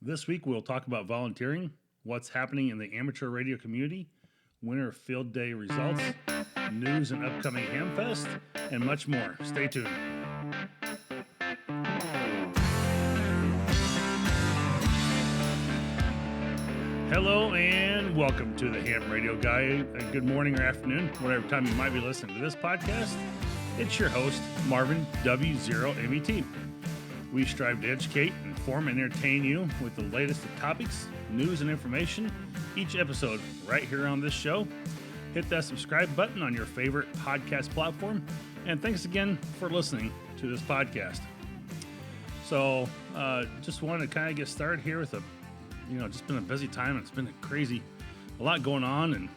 This week we'll talk about volunteering, what's happening in the amateur radio community, winter field day results, news and upcoming Hamfest, and much more. Stay tuned. Hello and welcome to the Ham Radio Guy. Good morning or afternoon, whatever time you might be listening to this podcast. It's your host, Marvin W0MET. We strive to educate, inform, and entertain you with the latest of topics, news, and information each episode right here on this show. Hit that subscribe button on your favorite podcast platform. And thanks again for listening to this podcast. So, just wanted to kind of get started here with just been a busy time. It's been a lot going on in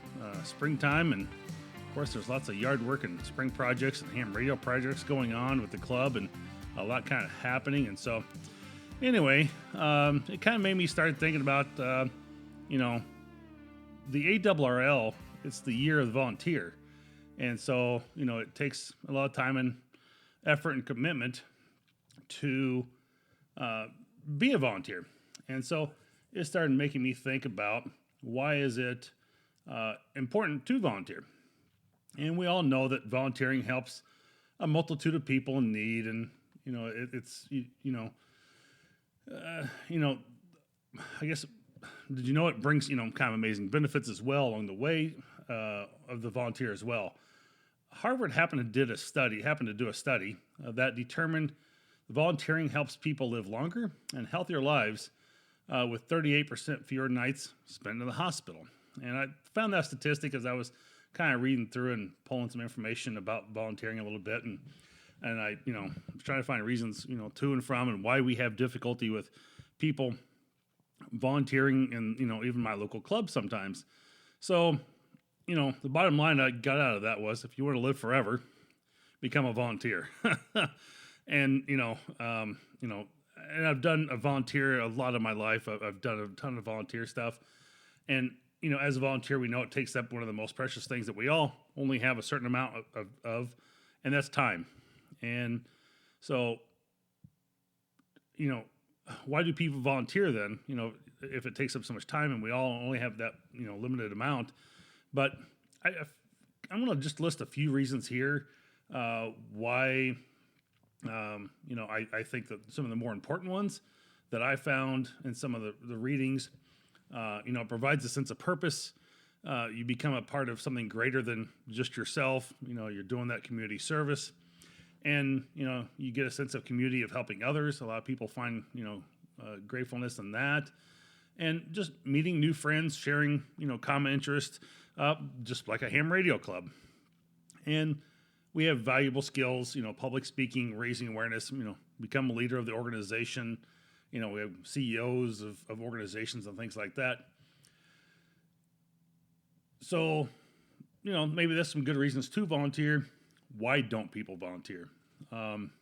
springtime. And of course, there's lots of yard work and spring projects and ham radio projects going on with the club and a lot kind of happening. And so anyway, it kind of made me start thinking about, the ARRL, it's the year of the volunteer. And so, it takes a lot of time and effort and commitment to be a volunteer. And so it started making me think about why is it important to volunteer? And we all know that volunteering helps a multitude of people in need. And, I guess, did you know it brings, kind of amazing benefits as well along the way of the volunteer as well. Harvard happened to do a study that determined volunteering helps people live longer and healthier lives with 38% fewer nights spent in the hospital. And I found that statistic as I was kind of reading through and pulling some information about volunteering a little bit. And I, was trying to find reasons, to and from and why we have difficulty with people volunteering in, even my local club sometimes. So, the bottom line I got out of that was if you want to live forever, become a volunteer. And, and I've done a volunteer a lot of my life. I've done a ton of volunteer stuff. And, as a volunteer, we know it takes up one of the most precious things that we all only have a certain amount of, and that's time. And so, why do people volunteer then, if it takes up so much time and we all only have that, limited amount? But I'm going to just list a few reasons here why, I think that some of the more important ones that I found in some of the readings, it provides a sense of purpose. You become a part of something greater than just yourself. You're doing that community service. And, you get a sense of community of helping others. A lot of people find, gratefulness in that. And just meeting new friends, sharing, common interests, just like a ham radio club. And we have valuable skills, public speaking, raising awareness, become a leader of the organization. We have CEOs of organizations and things like that. So, maybe there's some good reasons to volunteer. Why don't people volunteer? And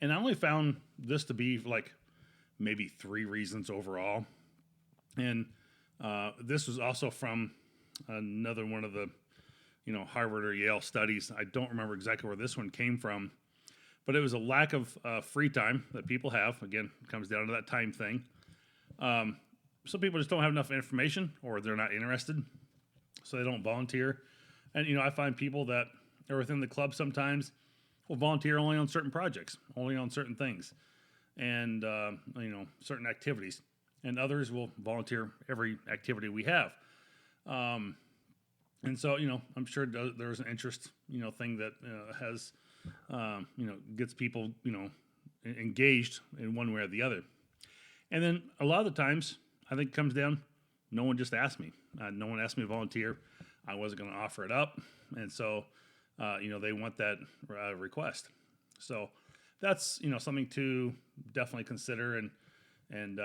I only found this to be like maybe 3 reasons overall. And this was also from another one of the, Harvard or Yale studies. I don't remember exactly where this one came from, but it was a lack of free time that people have. Again, it comes down to that time thing. Some people just don't have enough information or they're not interested, so they don't volunteer. And, I find people that are within the club sometimes will volunteer only on certain projects, only on certain things, and, certain activities. And others will volunteer every activity we have. And so, I'm sure there's an interest, thing that has, gets people, engaged in one way or the other. And then a lot of the times, I think it comes down, no one just asked me. No one asked me to volunteer. I wasn't going to offer it up. And so, they want that request. So that's, something to definitely consider and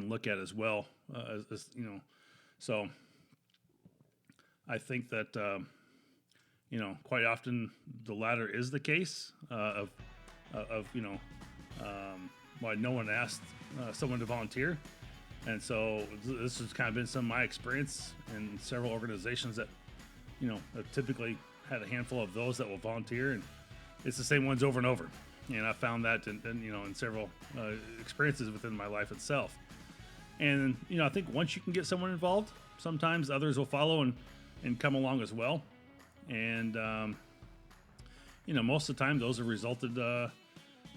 look at as well. So I think that, quite often the latter is the case why no one asked someone to volunteer. And so this has kind of been some of my experience in several organizations that, have typically had a handful of those that will volunteer, and it's the same ones over and over. and I found that in several experiences within my life itself. And I think once you can get someone involved, sometimes others will follow and come along as well. And most of the time, those have resulted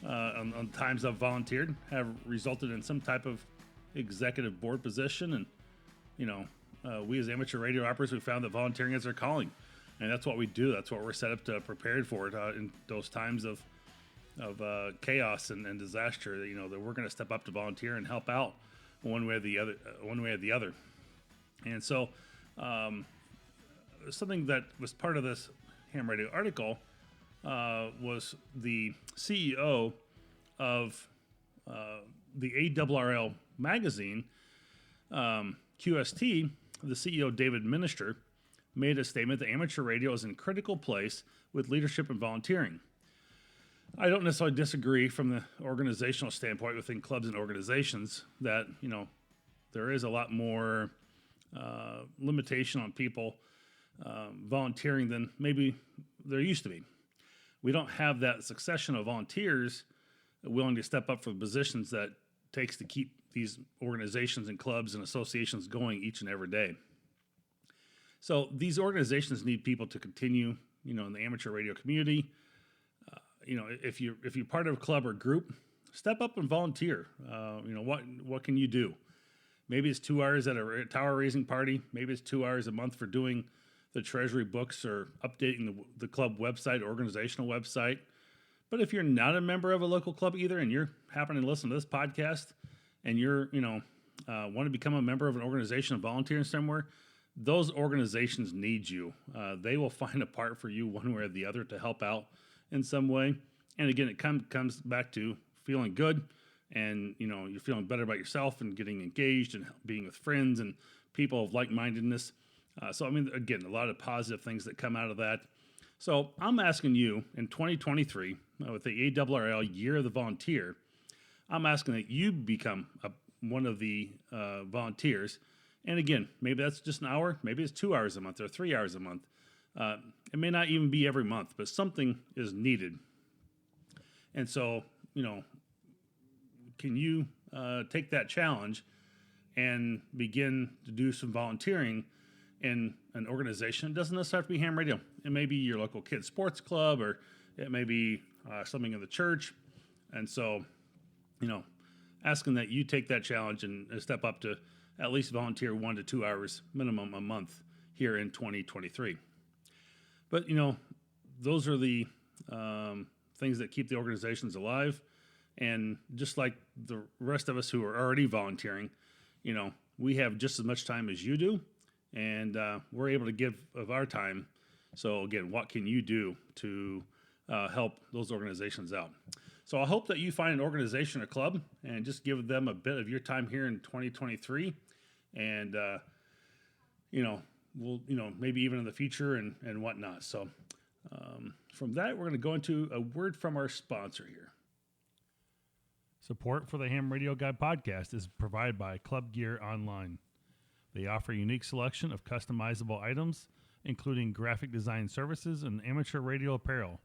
on times I've volunteered have resulted in some type of executive board position. And we as amateur radio operators, we found that volunteering is our calling, and that's what we do. That's what we're set up to prepare for it in those times of chaos and disaster. That we're going to step up to volunteer and help out one way or the other. And so something that was part of this ham radio article was the CEO of the ARRL magazine, QST. The CEO, David Minister, made a statement that amateur radio is in a critical place with leadership and volunteering. I don't necessarily disagree from the organizational standpoint within clubs and organizations that, there is a lot more limitation on people volunteering than maybe there used to be. We don't have that succession of volunteers willing to step up for the positions that it takes to keep these organizations and clubs and associations going each and every day. So these organizations need people to continue, in the amateur radio community. If you're part of a club or group, step up and volunteer. What can you do? Maybe it's 2 hours at a tower raising party. Maybe it's 2 hours a month for doing the treasury books or updating the club website, organizational website. But if you're not a member of a local club either, and you're happening to listen to this podcast, and you're, want to become a member of an organization and volunteering somewhere, those organizations need you. They will find a part for you one way or the other to help out in some way. And again, it comes back to feeling good, and you're feeling better about yourself and getting engaged and being with friends and people of like-mindedness. So again, a lot of positive things that come out of that. So I'm asking you in 2023, with the ARRL Year of the Volunteer, I'm asking that you become one of the volunteers. And again, maybe that's just an hour, maybe it's 2 hours a month or 3 hours a month. It may not even be every month, but something is needed. And so, can you take that challenge and begin to do some volunteering in an organization? It doesn't necessarily have to be ham radio. It may be your local kids sports club, or it may be something in the church. And so, asking that you take that challenge and step up to at least volunteer 1 to 2 hours minimum a month here in 2023. But, those are the things that keep the organizations alive. And just like the rest of us who are already volunteering, we have just as much time as you do, and we're able to give of our time. So again, what can you do to help those organizations out? So I hope that you find an organization or club and just give them a bit of your time here in 2023. And, we'll, maybe even in the future and whatnot. So from that, we're going to go into a word from our sponsor here. Support for the Ham Radio Guy podcast is provided by Club Gear Online. They offer a unique selection of customizable items, including graphic design services and amateur radio apparel.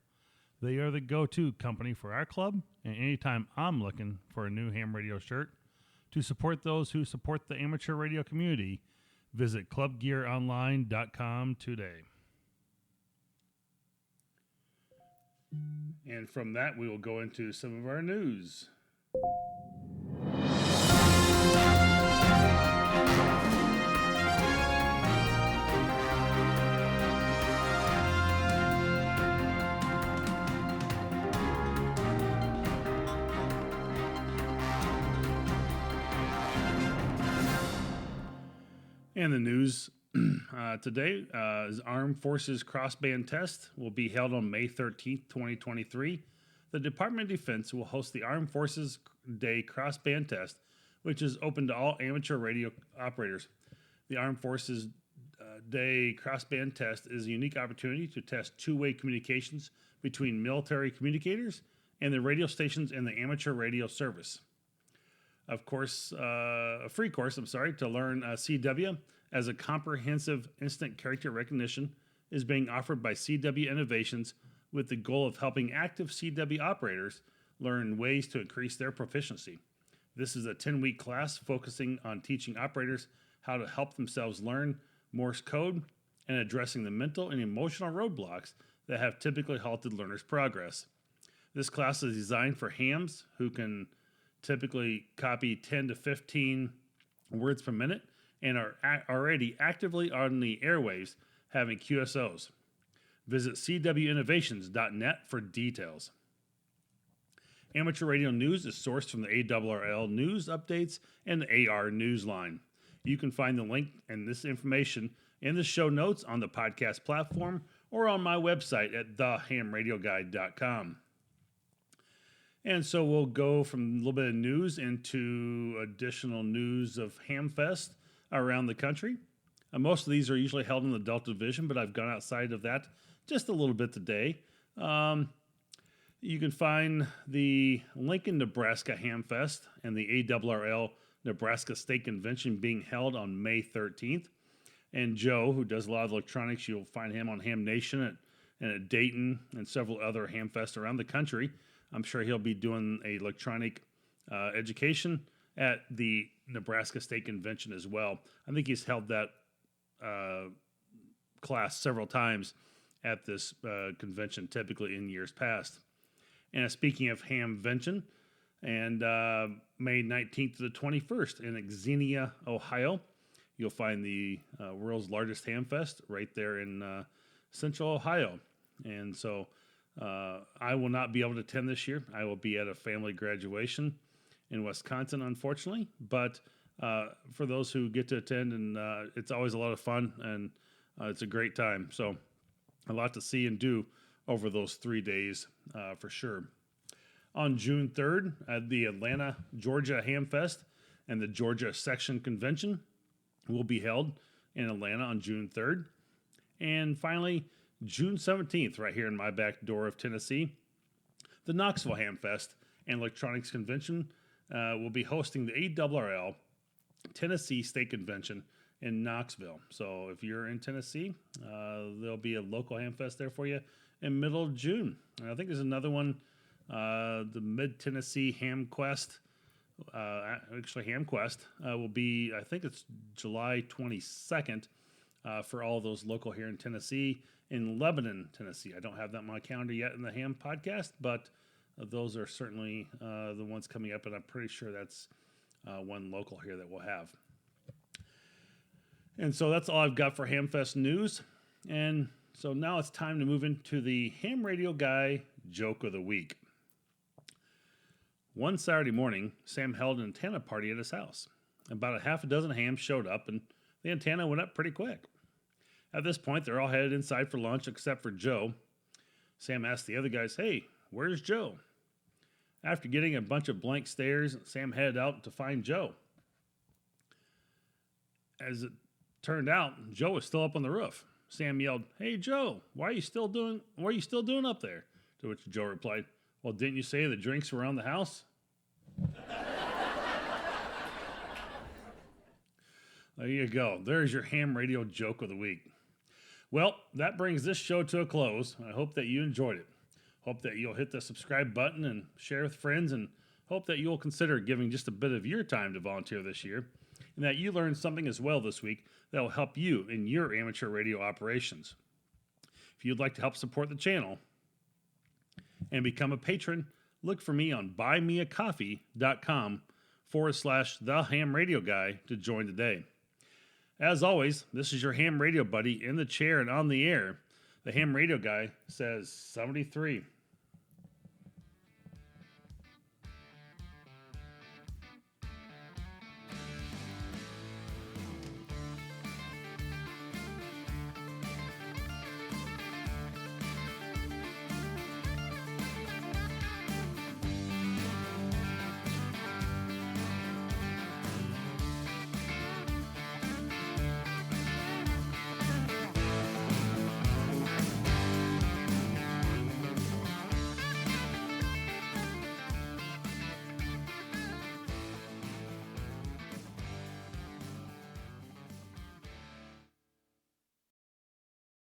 They are the go-to company for our club, and anytime I'm looking for a new ham radio shirt, to support those who support the amateur radio community, visit clubgearonline.com today. And from that, we will go into some of our news. And the news today is Armed Forces Crossband Test will be held on May 13th, 2023. The Department of Defense will host the Armed Forces Day Crossband Test, which is open to all amateur radio operators. The Armed Forces Day Crossband Test is a unique opportunity to test two-way communications between military communicators and the radio stations and the amateur radio service. Of course, a free course, to learn CW as a comprehensive instant character recognition is being offered by CWinnovations with the goal of helping active CW operators learn ways to increase their proficiency. This is a 10-week class focusing on teaching operators how to help themselves learn Morse code and addressing the mental and emotional roadblocks that have typically halted learners' progress. This class is designed for hams who can typically copy 10 to 15 words per minute and are already actively on the airwaves having QSOs. Visit CWinnovations.net for details. Amateur radio news is sourced from the ARRL news updates and the AR Newsline. You can find the link and this information in the show notes on the podcast platform or on my website at thehamradioguide.com. And so we'll go from a little bit of news into additional news of Hamfest around the country. Most of these are usually held in the Delta Division, but I've gone outside of that just a little bit today. You can find the Lincoln, Nebraska Hamfest and the ARRL Nebraska State Convention being held on May 13th. And Joe, who does a lot of electronics, you'll find him on Ham Nation and at Dayton and several other Hamfests around the country. I'm sure he'll be doing a electronic education at the Nebraska State Convention as well. I think he's held that class several times at this convention, typically in years past. And speaking of Hamvention, and May 19th to the 21st in Xenia, Ohio, you'll find the world's largest Hamfest right there in Central Ohio. And so I will not be able to attend this year. I will be at a family graduation in Wisconsin, unfortunately. But for those who get to attend, and it's always a lot of fun, and it's a great time. So a lot to see and do over those 3 days for sure. On June 3rd, at the Atlanta, Georgia Hamfest and the Georgia Section Convention will be held in Atlanta on June 3rd. And finally, June 17th, right here in my back door of Tennessee, the Knoxville Hamfest and Electronics Convention will be hosting the ARRL Tennessee State Convention in Knoxville. So if you're in Tennessee, there'll be a local Hamfest there for you in middle of June. And I think there's another one, the Mid-Tennessee HamQuest. HamQuest will be, I think it's July 22nd for all those local here in Tennessee, in Lebanon, Tennessee. I don't have that on my calendar yet in the Ham podcast, but those are certainly the ones coming up, and I'm pretty sure that's one local here that we'll have. And so that's all I've got for Hamfest news. And so now it's time to move into the Ham Radio Guy Joke of the Week. One Saturday morning, Sam held an antenna party at his house. About a half a dozen hams showed up, and the antenna went up pretty quick. At this point, they're all headed inside for lunch except for Joe. Sam asked the other guys, "Hey, where's Joe?" After getting a bunch of blank stares, Sam headed out to find Joe. As it turned out, Joe was still up on the roof. Sam yelled, "Hey, Joe, what are you still doing up there?" To which Joe replied, "Well, didn't you say the drinks were around the house?" There you go. There's your ham radio joke of the week. Well, that brings this show to a close. I hope that you enjoyed it. Hope that you'll hit the subscribe button and share with friends, and hope that you'll consider giving just a bit of your time to volunteer this year, and that you learned something as well this week that will help you in your amateur radio operations. If you'd like to help support the channel and become a patron, look for me on buymeacoffee.com/The Ham Radio Guy to join today. As always, this is your ham radio buddy in the chair and on the air. The Ham Radio Guy says 73.